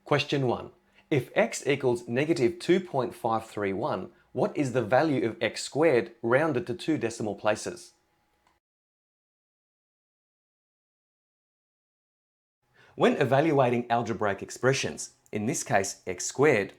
Question 1. If x equals negative 2.531, what is the value of x squared rounded to 2 decimal places? When evaluating algebraic expressions, in this case x squared,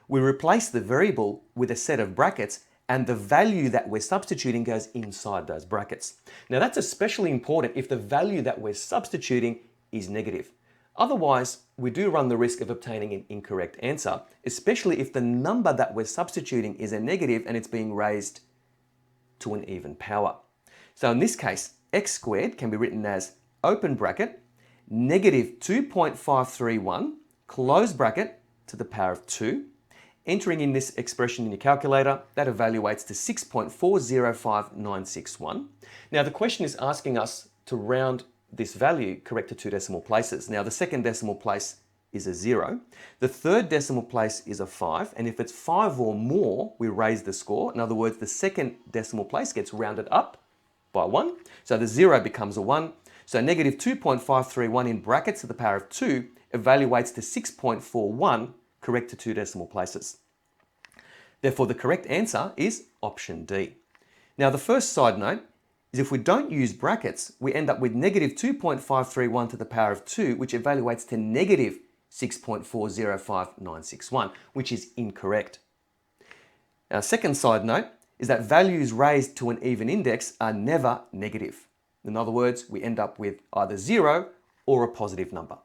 we replace the variable with a set of brackets and the value that we're substituting goes inside those brackets. Now that's especially important if the value that we're substituting is negative. Otherwise, we do run the risk of obtaining an incorrect answer, especially if the number that we're substituting is a negative and it's being raised to an even power. So in this case, x squared can be written as open bracket, negative 2.531, close bracket to the power of 2. Entering in this expression in your calculator, that evaluates to 6.405961. Now the question is asking us to round this value correct to 2 decimal places. Now the second decimal place is a 0. The third decimal place is a 5, and if it's 5 or more, we raise the score. In other words, the second decimal place gets rounded up by 1. So the 0 becomes a 1. So negative 2.531 in brackets to the power of 2 evaluates to 6.41 correct to 2 decimal places. Therefore, the correct answer is option D. Now, the first side note is if we don't use brackets, we end up with negative 2.531 to the power of 2, which evaluates to negative 6.405961, which is incorrect. Our second side note is that values raised to an even index are never negative. In other words, we end up with either 0 or a positive number.